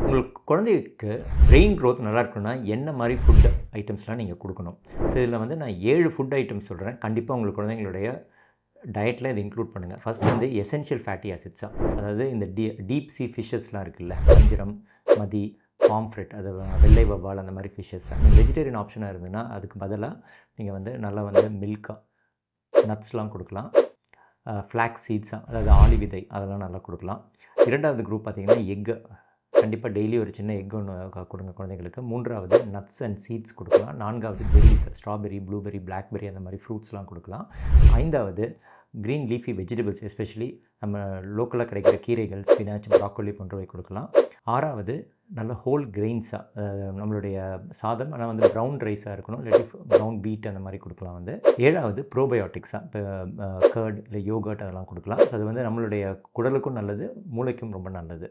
உங்களுக்கு குழந்தைக்கு brain growth நல்லா இருக்கணும்னா என்ன மாதிரி ஃபுட் ஐட்டம்ஸ்லாம் நீங்கள் கொடுக்கணும். ஸோ இதில் வந்து நான் 7 ஃபுட் ஐட்டம்ஸ் சொல்கிறேன். கண்டிப்பாக உங்கள் குழந்தைங்களுடைய டயட்டில் இதை இன்க்ளூட் பண்ணுங்கள். ஃபஸ்ட்டு வந்து எசென்ஷியல் ஃபேட்டி ஆசிட்ஸா, அதாவது இந்த டீப் சீ ஃபிஷ்ஷஸ்லாம் இருக்குல்ல, வஞ்சிரம், மதி, பாம்ஃப்ரெட், அது வெள்ளை வவ்வால், அந்த மாதிரி ஃபிஷ்ஷஸ். நீங்கள் வெஜிடேரியன் ஆப்ஷனாக இருந்ததுன்னா அதுக்கு பதிலாக நீங்கள் வந்து நல்லா வந்து மில்காக நட்ஸ்லாம் கொடுக்கலாம். ஃப்ளாக்ஸ் சீட்ஸாக, அதாவது ஆளி விதை, அதெல்லாம் நல்லா கொடுக்கலாம். இரண்டாவது குரூப் பார்த்திங்கன்னா எக்கு. கண்டிப்பாக டெய்லி ஒரு சின்ன எக் ஒன்று கொடுங்க குழந்தைங்களுக்கு. மூன்றாவது நட்ஸ் அண்ட் சீட்ஸ் கொடுக்கலாம். நான்காவது பெர்ரிஸ், ஸ்ட்ராபெரி, ப்ளூபெரி, பிளாக்பெரி, அந்த மாதிரி ஃப்ரூட்ஸ்லாம் கொடுக்கலாம். ஐந்தாவது க்ரீன் லீஃபி வெஜிடபிள்ஸ், எஸ்பெஷலி நம்ம லோக்கலாக கிடைக்கிற கீரைகள், ஸ்பினாச், ப்ராக்கோலி போன்றவை கொடுக்கலாம். ஆறாவது நல்ல ஹோல் கிரெயின்ஸாக, நம்மளுடைய சாதம் ஆனால் வந்து ப்ரௌன் ரைஸாக இருக்கணும், இல்லாட்டி ப்ரௌன் வீட் அந்த மாதிரி கொடுக்கலாம். வந்து ஏழாவது ப்ரோபயோட்டிக்ஸாக, இப்போ கர்ட் இல்லை யோகர்ட் அதெல்லாம் கொடுக்கலாம். ஸோ அது வந்து நம்மளுடைய குடலுக்கும் நல்லது, மூளைக்கும் ரொம்ப நல்லது.